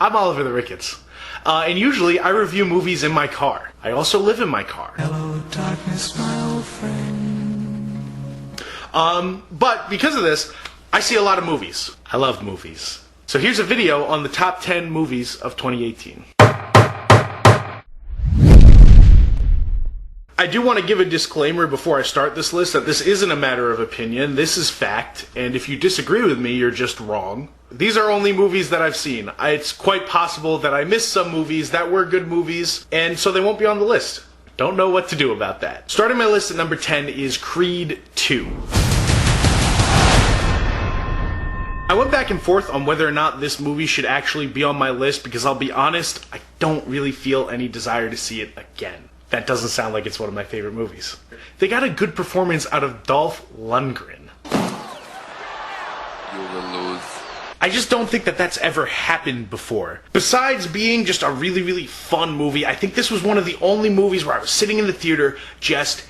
I'm Oliver the Ricketts, and usually I review movies in my car. I also live in my car. Hello, darkness, my old friend. But because of this, I see a lot of movies. I love movies. So here's a video on the top 10 movies of 2018. I do want to give a disclaimer before I start this list that this isn't a matter of opinion, this is fact, and if you disagree with me, you're just wrong. These are only movies that I've seen. It's quite possible that I missed some movies that were good movies, and so they won't be on the list. Don't know what to do about that. Starting my list at number 10 is Creed 2. I went back and forth on whether or not this movie should actually be on my list because I'll be honest, I don't really feel any desire to see it again. That doesn't sound like it's one of my favorite movies. They got a good performance out of Dolph Lundgren. You will lose. I just don't think that that's ever happened before. Besides being just a really, really fun movie, I think this was one of the only movies where I was sitting in the theater just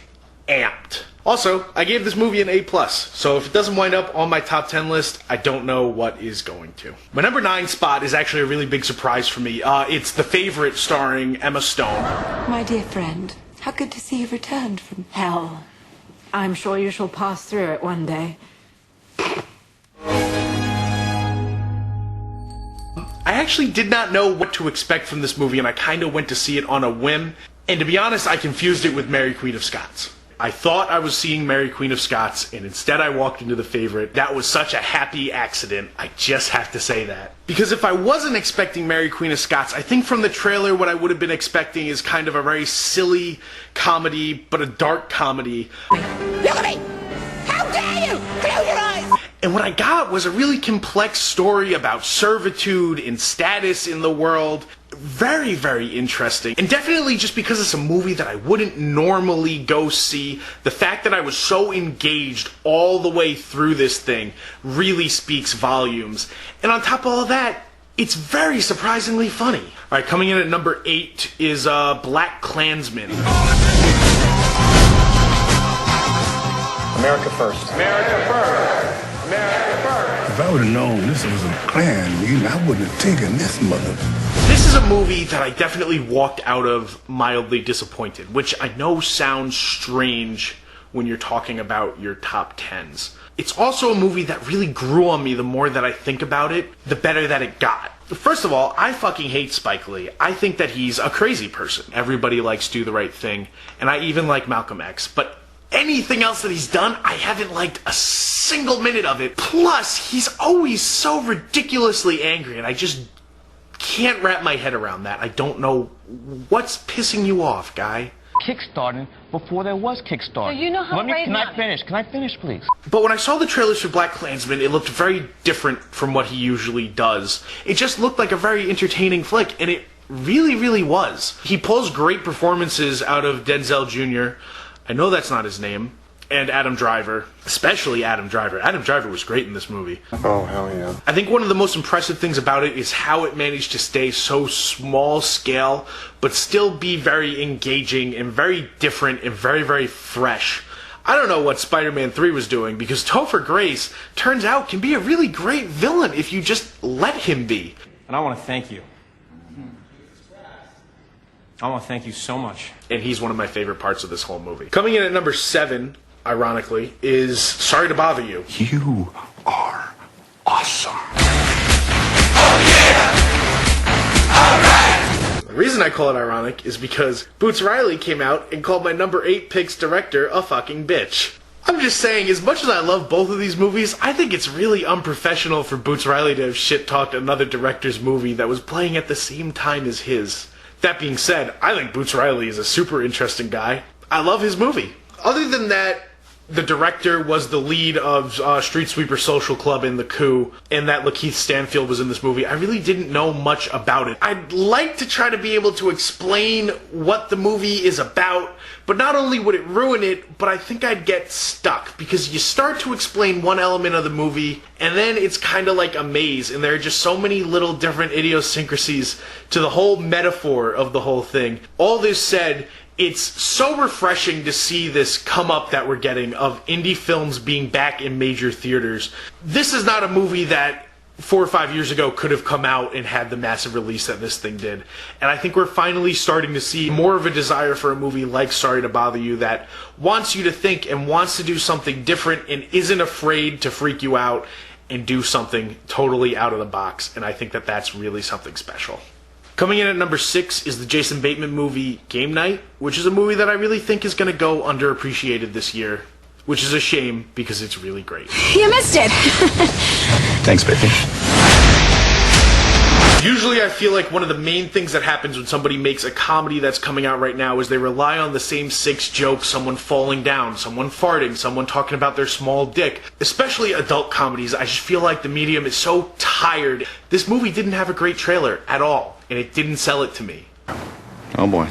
amped. Also, I gave this movie an A+, so if it doesn't wind up on my top 10 list, I don't know what is going to. My number 9 spot is actually a really big surprise for me. It's The Favorite starring Emma Stone. My dear friend, how good to see you've returned from hell. I'm sure you shall pass through it one day. I actually did not know what to expect from this movie, and I kind of went to see it on a whim. And to be honest, I confused it with Mary Queen of Scots. I thought I was seeing Mary Queen of Scots, and instead I walked into The Favorite. That was such a happy accident, I just have to say that. Because if I wasn't expecting Mary Queen of Scots, I think from the trailer what I would have been expecting is kind of a very silly comedy, but a dark comedy. Look at me! How dare you! Close your eyes! And what I got was a really complex story about servitude and status in the world. Very, very interesting. And definitely just because it's a movie that I wouldn't normally go see, the fact that I was so engaged all the way through this thing really speaks volumes. And on top of all that, it's very surprisingly funny. Alright, coming in at number 8 is Black Klansman. America first. America first. America first. If I would have known this was a Klan meeting, I wouldn't have taken this mother. This is a movie that I definitely walked out of mildly disappointed, which I know sounds strange when you're talking about your top 10s. It's also a movie that really grew on me the more that I think about it, the better that it got. First of all, I fucking hate Spike Lee. I think that he's a crazy person. Everybody likes Do the Right Thing, and I even like Malcolm X, but anything else that he's done, I haven't liked a single minute of it. Plus, he's always so ridiculously angry, and I just can't wrap my head around that. I don't know what's pissing you off, guy. Kickstarting before there was Kickstarting. So you know how Can I finish? Can I finish, please? But when I saw the trailers for Black Klansman, it looked very different from what he usually does. It just looked like a very entertaining flick, and it really, really was. He pulls great performances out of Denzel Jr., I know that's not his name, and Adam Driver, especially Adam Driver. Adam Driver was great in this movie. Oh, hell yeah. I think one of the most impressive things about it is how it managed to stay so small scale, but still be very engaging and very different and very, very fresh. I don't know what Spider-Man 3 was doing, because Topher Grace, turns out, can be a really great villain if you just let him be. And I want to thank you. I want to thank you so much. And he's one of my favorite parts of this whole movie. Coming in at number 7, ironically, is Sorry to Bother You. You are awesome. The reason I call it ironic is because Boots Riley came out and called my number 8 pick's director a fucking bitch. I'm just saying, as much as I love both of these movies, I think it's really unprofessional for Boots Riley to have shit-talked another director's movie that was playing at the same time as his. That being said, I think Boots Riley is a super interesting guy. I love his movie. Other than that, the director was the lead of Street Sweeper Social Club and The Coup, and that Lakeith Stanfield was in this movie. I really didn't know much about it. I'd like to try to be able to explain what the movie is about, but not only would it ruin it, but I think I'd get stuck, because you start to explain one element of the movie, and then it's kind of like a maze, and there are just so many little different idiosyncrasies to the whole metaphor of the whole thing. All this said, it's so refreshing to see this come up that we're getting of indie films being back in major theaters. This is not a movie that 4 or 5 years ago could have come out and had the massive release that this thing did. And I think we're finally starting to see more of a desire for a movie like Sorry to Bother You that wants you to think and wants to do something different and isn't afraid to freak you out and do something totally out of the box. And I think that that's really something special. Coming in at number 6 is the Jason Bateman movie Game Night, which is a movie that I really think is going to go underappreciated this year, which is a shame because it's really great. You missed it. Thanks, Brittany. Usually I feel like one of the main things that happens when somebody makes a comedy that's coming out right now is they rely on the same 6 jokes, someone falling down, someone farting, someone talking about their small dick. Especially adult comedies, I just feel like the medium is so tired. This movie didn't have a great trailer at all, and it didn't sell it to me. Oh boy.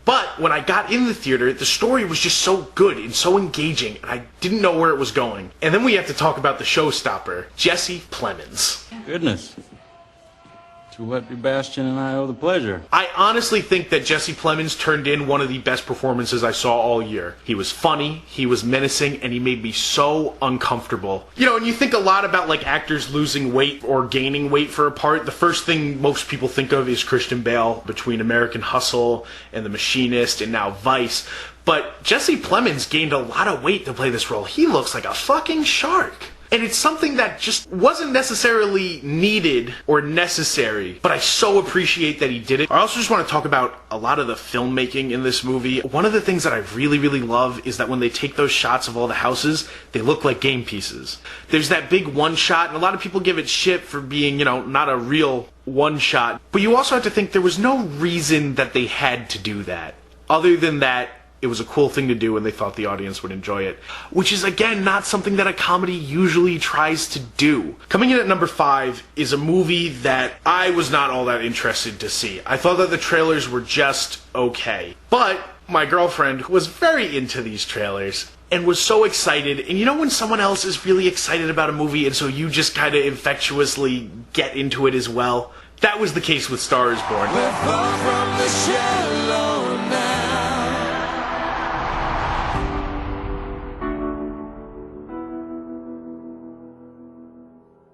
But when I got in the theater, the story was just so good and so engaging, and I didn't know where it was going. And then we have to talk about the showstopper, Jesse Plemons. Goodness. To what Sebastian and I owe the pleasure. I honestly think that Jesse Plemons turned in one of the best performances I saw all year. He was funny, he was menacing, and he made me so uncomfortable. You know, and you think a lot about like actors losing weight or gaining weight for a part. The first thing most people think of is Christian Bale between American Hustle and The Machinist and now Vice. But Jesse Plemons gained a lot of weight to play this role. He looks like a fucking shark. And it's something that just wasn't necessarily needed or necessary, but I so appreciate that he did it. I also just want to talk about a lot of the filmmaking in this movie. One of the things that I really, really love is that when they take those shots of all the houses, they look like game pieces. There's that big one shot, and a lot of people give it shit for being, you know, not a real one shot. But you also have to think there was no reason that they had to do that. Other than that, it was a cool thing to do and they thought the audience would enjoy it. Which is, again, not something that a comedy usually tries to do. Coming in at number 5 is a movie that I was not all that interested to see. I thought that the trailers were just okay. But my girlfriend was very into these trailers and was so excited. And you know when someone else is really excited about a movie and so you just kind of infectiously get into it as well? That was the case with Star is Born. We're far from the shallow now.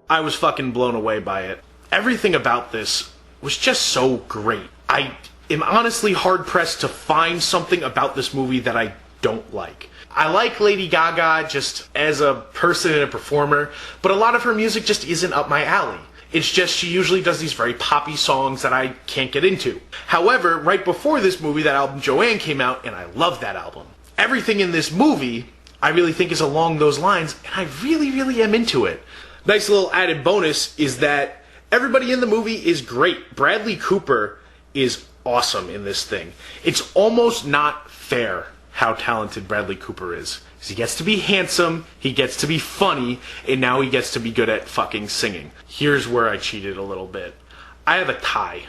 I was fucking blown away by it. Everything about this was just so great. I am honestly hard-pressed to find something about this movie that I don't like. I like Lady Gaga just as a person and a performer, but a lot of her music just isn't up my alley. It's just she usually does these very poppy songs that I can't get into. However, right before this movie, that album Joanne came out, and I love that album. Everything in this movie, I really think is along those lines, and I really, really am into it. Nice little added bonus is that everybody in the movie is great. Bradley Cooper is awesome in this thing. It's almost not fair how talented Bradley Cooper is. He gets to be handsome, he gets to be funny, and now he gets to be good at fucking singing. Here's where I cheated a little bit. I have a tie.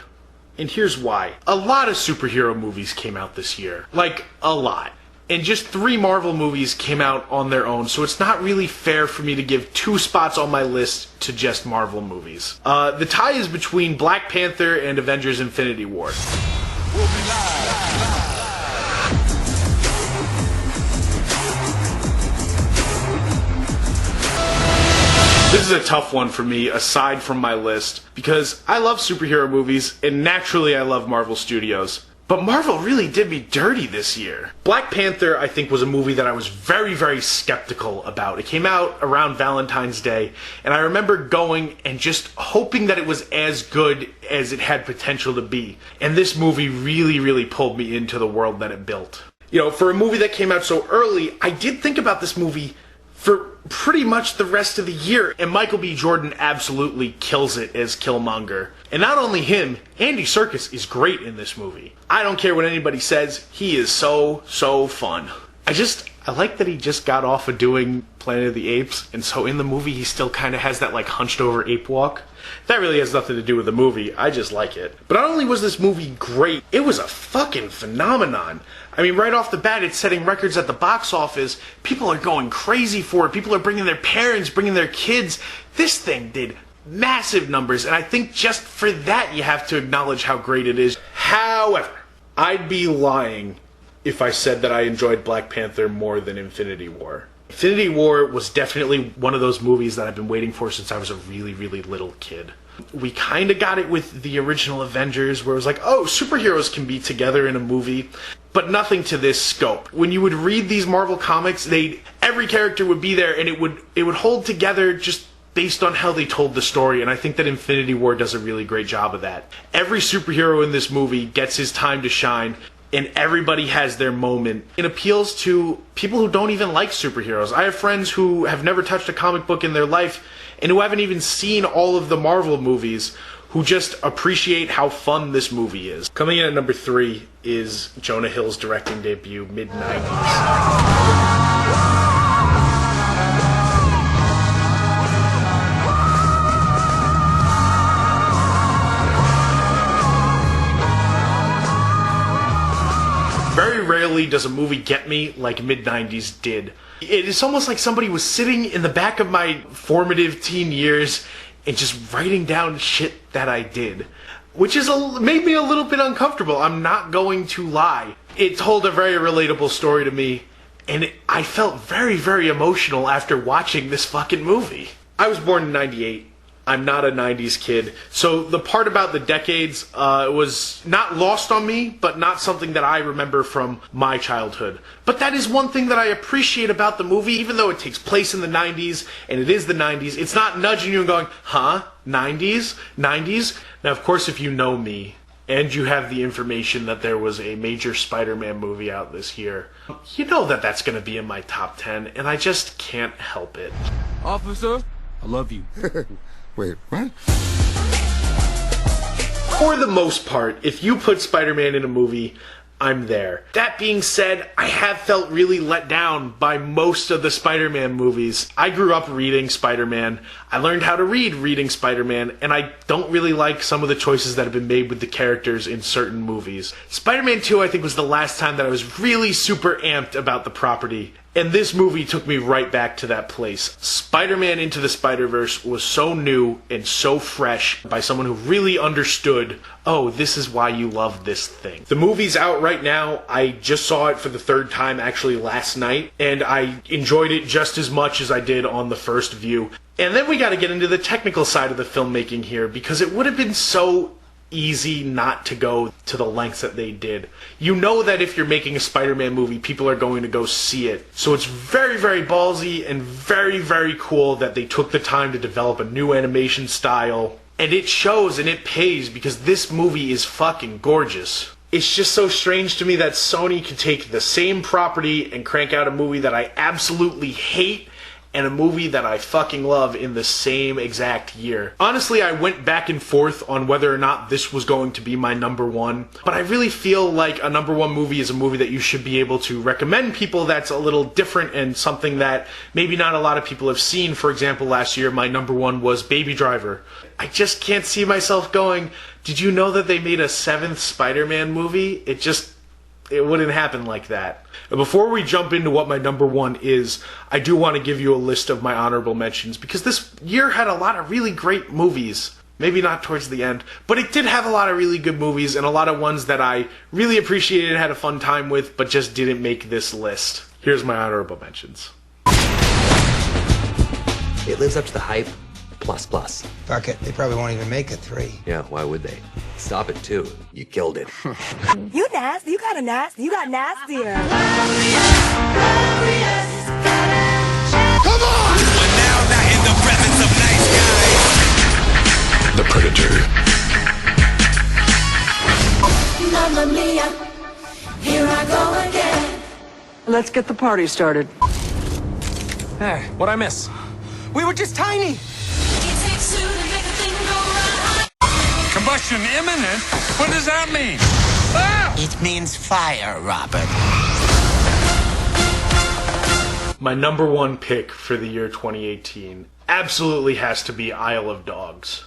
And here's why. A lot of superhero movies came out this year. Like, a lot. And just 3 Marvel movies came out on their own, so it's not really fair for me to give 2 spots on my list to just Marvel movies. The tie is between Black Panther and Avengers Infinity War. This is a tough one for me, aside from my list, because I love superhero movies, and naturally I love Marvel Studios. But Marvel really did me dirty this year. Black Panther, I think, was a movie that I was very, very skeptical about. It came out around Valentine's Day, and I remember going and just hoping that it was as good as it had potential to be. And this movie really, really pulled me into the world that it built. You know, for a movie that came out so early, I did think about this movie for pretty much the rest of the year, and Michael B. Jordan absolutely kills it as Killmonger. And not only him, Andy Serkis is great in this movie. I don't care what anybody says, he is so fun. I like that he just got off of doing Planet of the Apes, and so in the movie he still kind of has that like hunched over ape walk. That really has nothing to do with the movie, I just like it. But not only was this movie great, it was a fucking phenomenon. I mean, right off the bat, it's setting records at the box office. People are going crazy for it. People are bringing their parents, bringing their kids. This thing did massive numbers, and I think just for that you have to acknowledge how great it is. However, I'd be lying if I said that I enjoyed Black Panther more than Infinity War. Infinity War was definitely one of those movies that I've been waiting for since I was a really, really little kid. We kind of got it with the original Avengers, where it was like, oh, superheroes can be together in a movie, but nothing to this scope. When you would read these Marvel comics, every character would be there, and it would hold together just based on how they told the story, and I think that Infinity War does a really great job of that. Every superhero in this movie gets his time to shine, and everybody has their moment. It appeals to people who don't even like superheroes. I have friends who have never touched a comic book in their life, and who haven't even seen all of the Marvel movies, who just appreciate how fun this movie is. Coming in at number 3 is Jonah Hill's directing debut, mid-90s. Very rarely does a movie get me like mid-90s did. It is almost like somebody was sitting in the back of my formative teen years and just writing down shit that I did. Which made me a little bit uncomfortable, I'm not going to lie. It told a very relatable story to me, and I felt very, very emotional after watching this fucking movie. I was born in 98. I'm not a 90s kid, so the part about the decades was not lost on me, but not something that I remember from my childhood. But that is one thing that I appreciate about the movie, even though it takes place in the 90s, and it is the 90s, it's not nudging you and going, huh? 90s? 90s? Now, of course, if you know me, and you have the information that there was a major Spider-Man movie out this year, you know that that's going to be in my top 10, and I just can't help it. Officer, I love you. Wait, what? For the most part, if you put Spider-Man in a movie, I'm there. That being said, I have felt really let down by most of the Spider-Man movies. I grew up reading Spider-Man. I learned how to read reading Spider-Man, and I don't really like some of the choices that have been made with the characters in certain movies. Spider-Man 2, I think, was the last time that I was really super amped about the property. And this movie took me right back to that place. Spider-Man Into the Spider-Verse was so new and so fresh by someone who really understood, oh, this is why you love this thing. The movie's out right now. I just saw it for the 3rd time actually last night, and I enjoyed it just as much as I did on the first view. And then we gotta get into the technical side of the filmmaking here, because it would have been so easy not to go to the lengths that they did. You know that if you're making a Spider-Man movie, people are going to go see it. So it's very, very ballsy and very, very cool that they took the time to develop a new animation style. And it shows and it pays, because this movie is fucking gorgeous. It's just so strange to me that Sony could take the same property and crank out a movie that I absolutely hate and a movie that I fucking love in the same exact year. Honestly, I went back and forth on whether or not this was going to be my number 1, but I really feel like a number 1 movie is a movie that you should be able to recommend people that's a little different and something that maybe not a lot of people have seen. For example, last year my number 1 was Baby Driver. I just can't see myself going, did you know that they made a 7th Spider-Man movie? It wouldn't happen like that. Before we jump into what my number 1 is, I do want to give you a list of my honorable mentions, because this year had a lot of really great movies. Maybe not towards the end, but it did have a lot of really good movies and a lot of ones that I really appreciated and had a fun time with, but just didn't make this list. Here's my honorable mentions. It lives up to the hype, plus. Fuck it, they probably won't even make a 3. Yeah, why would they? Stop it, too. You killed it. You nasty. You got nastier. Come on! We're now not in the presence of nice guys. The Predator. Mamma mia, here I go again. Let's get the party started. Hey, what'd I miss? We were just tiny. Combustion imminent? What does that mean? Ah! It means fire, Robert. My number 1 pick for the year 2018 absolutely has to be Isle of Dogs.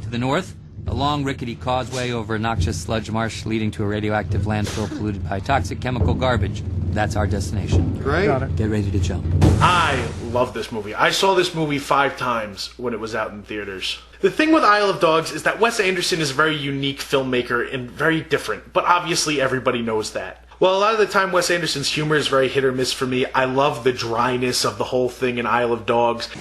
To the north, a long rickety causeway over a noxious sludge marsh leading to a radioactive landfill polluted by toxic chemical garbage. That's our destination. Great. Get ready to jump. I love this movie. I saw this movie 5 times when it was out in theaters. The thing with Isle of Dogs is that Wes Anderson is a very unique filmmaker and very different, but obviously everybody knows that. Well, a lot of the time Wes Anderson's humor is very hit or miss for me. I love the dryness of the whole thing in Isle of Dogs.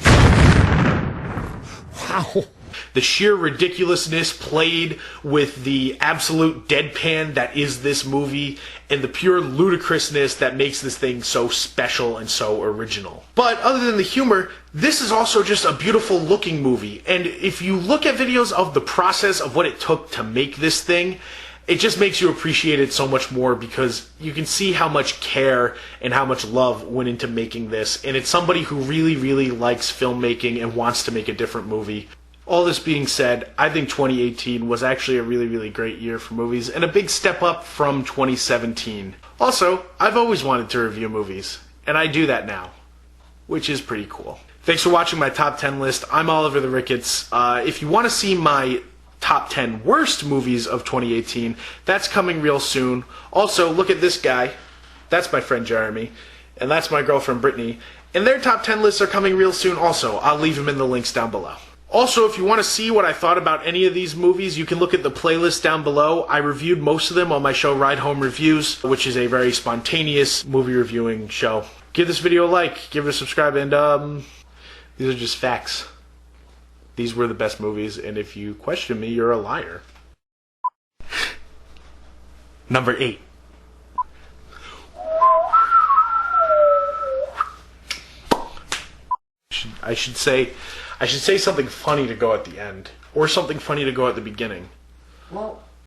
Wow. The sheer ridiculousness played with the absolute deadpan that is this movie, and the pure ludicrousness that makes this thing so special and so original. But other than the humor, this is also just a beautiful looking movie, and if you look at videos of the process of what it took to make this thing, it just makes you appreciate it so much more because you can see how much care and how much love went into making this, and it's somebody who really, really likes filmmaking and wants to make a different movie. All this being said, I think 2018 was actually a really, really great year for movies, and a big step up from 2017. Also, I've always wanted to review movies, and I do that now, which is pretty cool. Thanks for watching my top 10 list. I'm Oliver the Ricketts. If you want to see my top 10 worst movies of 2018, that's coming real soon. Also, look at this guy. That's my friend Jeremy, and that's my girlfriend Brittany, and their top 10 lists are coming real soon also. I'll leave them in the links down below. Also, if you want to see what I thought about any of these movies, you can look at the playlist down below. I reviewed most of them on my show Ride Home Reviews, which is a very spontaneous movie reviewing show. Give this video a like, give it a subscribe, and these are just facts. These were the best movies, and if you question me, you're a liar. Number 8. I should say something funny to go at the end, or something funny to go at the beginning. Well,